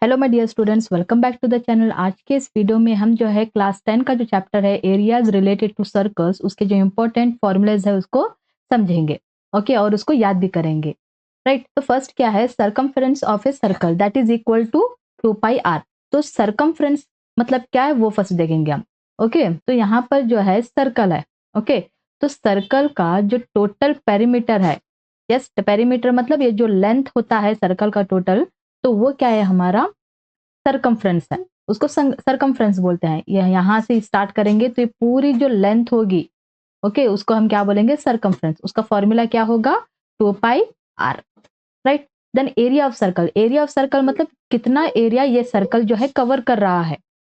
Hello my dear students, welcome back to the channel. आज के इस वीडियो में हम जो है क्लास 10 का जो चैप्टर है एरियाज रिलेटेड टू सर्कल्स, उसके जो इंपॉर्टेंट फॉर्मूलाज है उसको समझेंगे। ओके, और उसको याद भी करेंगे। राइट, तो फर्स्ट क्या है, circumference of a circle that is equal to 2 pi r. तो सरकमफेरेंस मतलब क्या है वो फर्स्ट देखेंगे हम। ओके, तो यहाँ पर जो है सर्कल है। ओके, तो सर्कल का जो टोटल पेरीमीटर है, यस पेरीमीटर मतलब ये जो लेंथ होता है सर्कल का टोटल, तो वो क्या है हमारा सरकमफ्रेंस है। उसको सरकमफ्रेंस बोलते हैं। यहाँ से स्टार्ट करेंगे तो ये पूरी जो लेंथ होगी, ओके, उसको हम क्या बोलेंगे, सरकमफ्रेंस। उसका फॉर्मूला क्या होगा, 2 pi R. Right, then area of circle. Area of circle मतलब कितना एरिया ये सर्कल जो है कवर कर रहा है।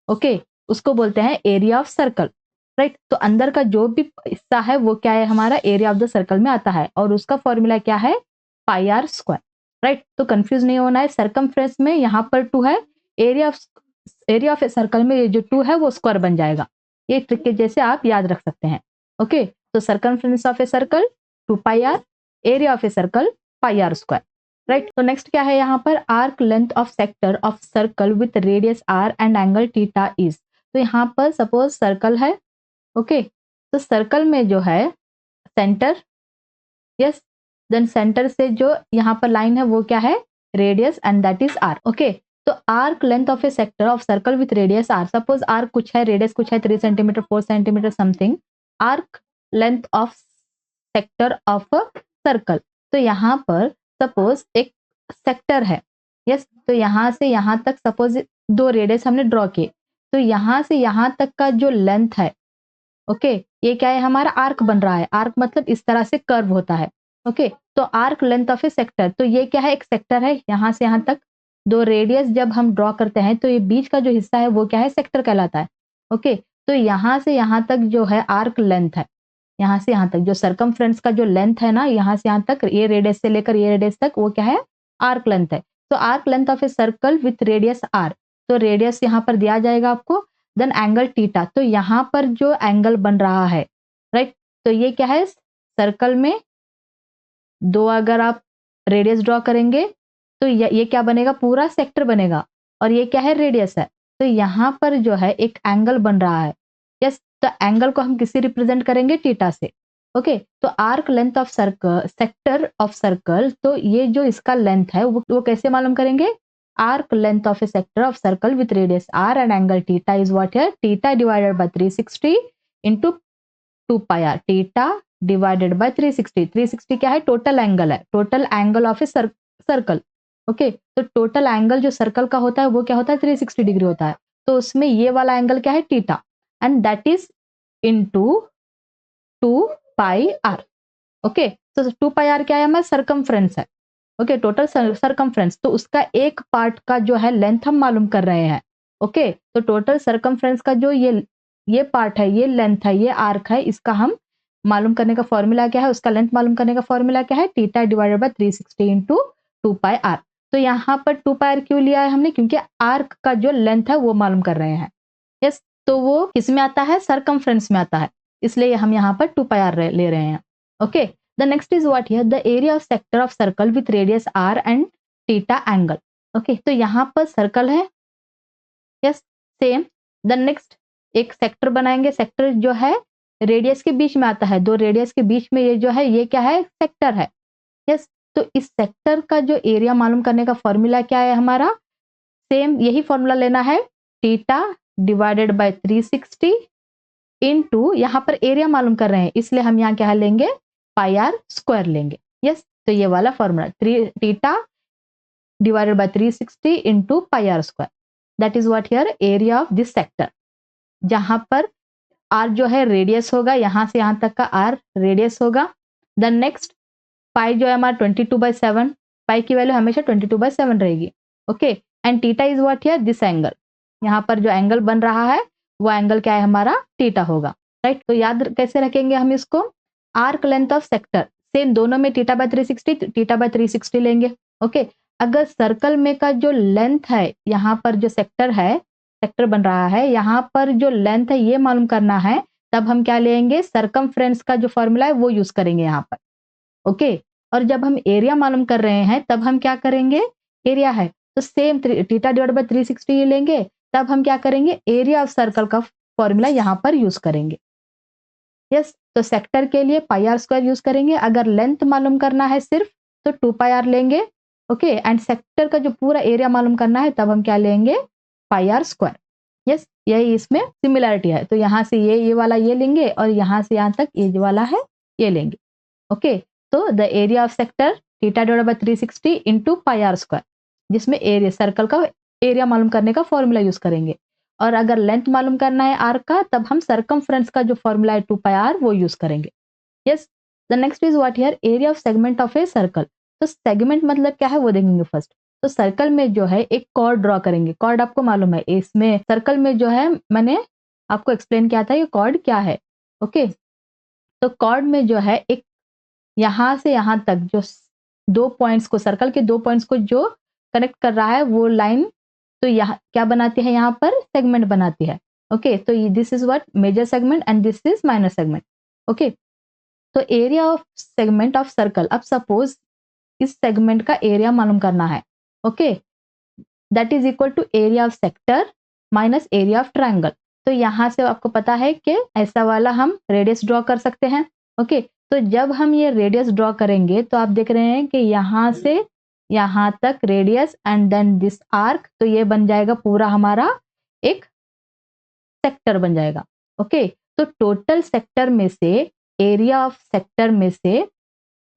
ओके, उसको बोलते हैं एरिया ऑफ सर्कल। राइट, तो अंदर का जो भी हिस्सा है वो क्या है हमारा एरिया ऑफ द सर्कल में आता है, और उसका फॉर्मूला क्या है, पाई आर स्क्वायर। राइट, तो कंफ्यूज नहीं होना है। सरकमफ्रेंस में यहाँ पर 2 है, एरिया ऑफ ए सर्कल में ये जो 2 है वो स्क्वायर बन जाएगा। ये ट्रिक के जैसे आप याद रख सकते हैं। ओके, तो circumference of a circle 2 pi r, area of a circle pi r square. Right, तो नेक्स्ट क्या है यहाँ पर, arc length of sector of circle with radius r and angle theta is. तो यहाँ पर सपोज सर्कल है। ओके, तो सर्कल में जो है सेंटर, यस, देन सेंटर से जो यहाँ पर लाइन है वो क्या है, radius, and that is R. Okay, तो arc length of a sector of circle with radius R, suppose arc कुछ है, रेडियस कुछ है, 3 centimetre 4 centimetre something. Arc length of sector of a circle, तो यहाँ पर सपोज एक सेक्टर है। यस, तो यहाँ से यहाँ तक सपोज 2 रेडियस हमने ड्रॉ किए, तो यहाँ से यहाँ तक का जो लेंथ है, ओके, ये क्या है हमारा आर्क बन रहा है। आर्क मतलब इस तरह से कर्व होता है। ओके, तो arc length of a sector, तो ये क्या है, एक सेक्टर है, यहाँ से यहाँ तक 2 रेडियस जब हम ड्रॉ करते हैं तो ये बीच का जो हिस्सा है वो क्या है, सेक्टर कहलाता है। ओके, तो यहाँ से यहाँ तक जो है आर्क लेंथ है, यहाँ से यहाँ तक जो सरकमफ्रेंस का जो लेंथ है ना, यहाँ से यहाँ तक, ये रेडियस से लेकर ये रेडियस तक, वो क्या है, आर्क लेंथ है। तो arc length of a circle with radius r, तो रेडियस यहाँ पर दिया जाएगा आपको। देन एंगल थीटा, तो यहाँ पर जो एंगल बन रहा है, राइट, तो ये क्या है, सर्कल में 2 अगर आप रेडियस ड्रॉ करेंगे तो ये क्या बनेगा, पूरा सेक्टर बनेगा, और ये क्या है, रेडियस है। तो यहाँ पर जो है एक एंगल बन रहा है। यस, तो एंगल को हम किसी रिप्रेजेंट करेंगे, थीटा से। ओके, तो arc length of circle, sector of circle, तो ये जो इसका लेंथ है वो कैसे मालूम करेंगे, arc length of a sector of circle with radius r and angle theta is what here, theta divided by 360 into 2 pi r, theta divided by 360। 360 क्या है, टोटल एंगल है, total angle of a circle. Okay, तो total angle जो circle का होता है वो क्या होता है, 360 डिग्री होता है। तो उसमें ये वाला एंगल क्या है, theta, and that is into 2 pi r. Okay, तो 2 पाई आर क्या है, हमारा सरकमफ्रेंस है। ओके, टोटल सरकमफ्रेंस, तो उसका एक पार्ट का जो है लेंथ हम मालूम कर रहे हैं। ओके, तो टोटल सरकमफ्रेंस का जो ये पार्ट है, ये लेंथ है, ये आर्क है, इसका हम मालूम करने का फॉर्मूला क्या है, उसका लेंथ मालूम करने का फॉर्मूला क्या है, theta divided by 360 into 2 pi r. तो यहाँ पर 2 पाई आर क्यों लिया है हमने, क्योंकि आर्क का जो लेंथ है वो मालूम कर रहे हैं। यस, तो वो किस में आता है, सरकमफ्रेंस में आता है, इसलिए हम यहाँ पर 2 पाई आर ले रहे हैं। Okay, the next is what here, the area of sector of circle with radius r and theta angle। okay, तो यहाँ पर सर्कल है, यस, सेम। the next एक सेक्टर बनाएंगे, सेक्टर जो है रेडियस के बीच में आता है, 2 रेडियस के बीच में ये जो है ये क्या है, सेक्टर है। यस, तो इस सेक्टर का जो एरिया मालूम करने का फॉर्मूला क्या है हमारा, सेम यही फॉर्मूला लेना है, थीटा डिवाइडेड बाय 360 इनटू, यहाँ पर एरिया मालूम कर रहे हैं इसलिए हम यहाँ क्या लेंगे, पाई आर स्क्वायर लेंगे। यस, तो ये वाला formula, theta divided by 360 into pi r square, that is what here area of this sector, जहां पर आर जो है रेडियस होगा, यहां से यहां तक का आर रेडियस होगा। देन नेक्स्ट पाई जो है हमारा 22/7, पाई की वैल्यू हमेशा 22/7 रहेगी। Okay, and theta is what here, this angle, यहाँ पर जो एंगल बन रहा है वो एंगल क्या है हमारा, थीटा होगा। राइट, तो याद कैसे रखेंगे हम इसको, arc length of sector, same दोनों में थीटा बाय 360, थीटा बाय 360 लेंगे। ओके, अगर सर्कल में का जो लेंथ है, यहाँ पर जो सेक्टर है, सेक्टर बन रहा है, यहाँ पर जो लेंथ है ये मालूम करना है, तब हम क्या लेंगे, सरकमफ्रेंस का जो फॉर्मूला है वो यूज करेंगे यहाँ पर। ओके, और जब हम एरिया मालूम कर रहे हैं तब हम क्या करेंगे, एरिया है तो सेम थीटा डिवाइड बाय 360 लेंगे, तब हम क्या करेंगे, एरिया ऑफ सर्कल का फॉर्मूला यहाँ पर यूज करेंगे। यस, तो सेक्टर के लिए पाई आर स्क्वायर यूज करेंगे। अगर लेंथ मालूम करना है सिर्फ तो 2 पाई आर लेंगे। ओके, एंड सेक्टर का जो पूरा एरिया मालूम करना है तब हम क्या लेंगे, पाई आर स्क्वायर। यस, यही इसमें सिमिलरिटी है। तो यहाँ से ये वाला ये लेंगे और यहाँ से यहाँ तक ये जो वाला है ये लेंगे। ओके, तो the area of sector theta divided by 360 into pi r square, जिसमें एरिया सर्कल का एरिया मालूम करने का फॉर्मूला यूज करेंगे। और अगर लेंथ मालूम करना है आर्क का, तब हम सरकमफ्रेंस का जो फॉर्मूला है 2 पाई आर वो यूज करेंगे। Yes, the next is what here, area of segment of a circle. तो सेगमेंट मतलब क्या है वो देखेंगे फर्स्ट। तो सर्कल में जो है एक कॉर्ड ड्रॉ करेंगे। कॉर्ड आपको मालूम है, इसमें सर्कल में जो है मैंने आपको एक्सप्लेन किया था ये कॉर्ड क्या है। ओके, तो कॉर्ड में जो है एक यहां से यहां तक जो 2 पॉइंट्स को, सर्कल के 2 पॉइंट्स को जो कनेक्ट कर रहा है वो लाइन, तो यहाँ क्या बनाती है, यहाँ पर सेगमेंट बनाती है। ओके, तो this is what major segment and this is minor segment. Okay, तो area of segment of circle, अब सपोज इस सेगमेंट का एरिया मालूम करना है। Okay, that is equal to area of sector minus area of triangle. तो यहां से आपको पता है कि ऐसा वाला हम रेडियस ड्रॉ कर सकते हैं। ओके, तो जब हम ये रेडियस ड्रॉ करेंगे तो आप देख रहे हैं कि यहां से यहां तक radius and then this arc, तो ये बन जाएगा पूरा हमारा एक सेक्टर बन जाएगा। ओके, तो टोटल सेक्टर में से एरिया ऑफ सेक्टर में से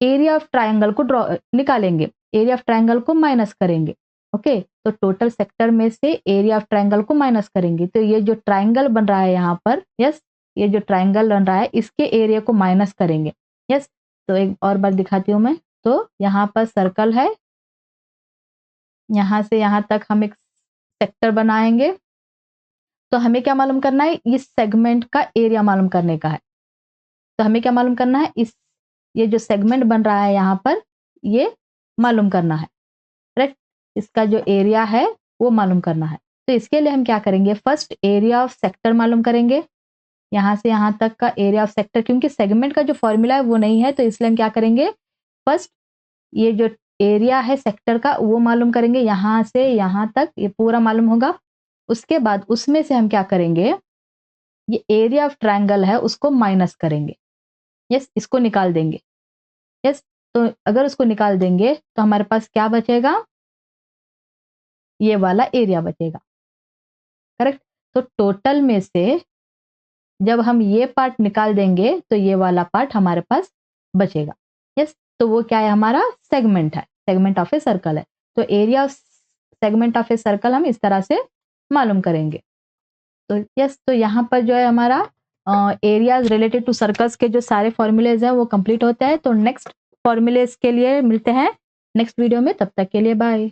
एरिया ऑफ ट्रायंगल को ड्रॉ निकालेंगे, एरिया ऑफ ट्रायंगल को माइनस करेंगे। ओके, तो टोटल सेक्टर में से एरिया ऑफ ट्रायंगल को माइनस करेंगे। तो ये जो ट्रायंगल बन रहा है यहाँ पर, यस, ये जो ट्रायंगल बन रहा है इसके एरिया को माइनस करेंगे। यस, तो एक और बार दिखाती हूँ मैं। तो यहाँ पर सर्कल है, यहाँ से यहाँ तक हम एक सेक्टर बनाएंगे। तो हमें क्या मालूम करना है, इस सेगमेंट का एरिया मालूम करने का है। तो हमें क्या मालूम करना है, इस ये जो सेगमेंट बन रहा है यहाँ पर ये मालूम करना है। राइट, इसका जो एरिया है वो मालूम करना है। तो इसके लिए हम क्या करेंगे, फर्स्ट एरिया ऑफ सेक्टर मालूम करेंगे, यहाँ से यहाँ तक का एरिया ऑफ सेक्टर। क्योंकि सेगमेंट का जो फॉर्मूला है वो नहीं है, तो इसलिए हम क्या करेंगे, फर्स्ट ये जो एरिया है सेक्टर का वो मालूम करेंगे, यहाँ से यहाँ तक ये पूरा मालूम होगा। उसके बाद उसमें से हम क्या करेंगे, ये एरिया ऑफ ट्रायंगल है उसको माइनस करेंगे। यस, इसको निकाल देंगे। यस, तो अगर उसको निकाल देंगे तो हमारे पास क्या बचेगा, ये वाला एरिया बचेगा। करेक्ट, तो टोटल में से जब हम ये पार्ट निकाल देंगे तो ये वाला पार्ट हमारे पास बचेगा। यस, तो वो क्या है, हमारा सेगमेंट है, सेगमेंट ऑफ ए सर्कल है। तो area of segment of a circle हम इस तरह से मालूम करेंगे। तो यस, तो यहाँ पर जो है हमारा एरियाज रिलेटेड टू सर्कल्स के जो सारे फॉर्मूलेज हैं वो कंप्लीट होते हैं। तो नेक्स्ट फॉर्मूलेज के लिए मिलते हैं नेक्स्ट वीडियो में, तब तक के लिए बाय।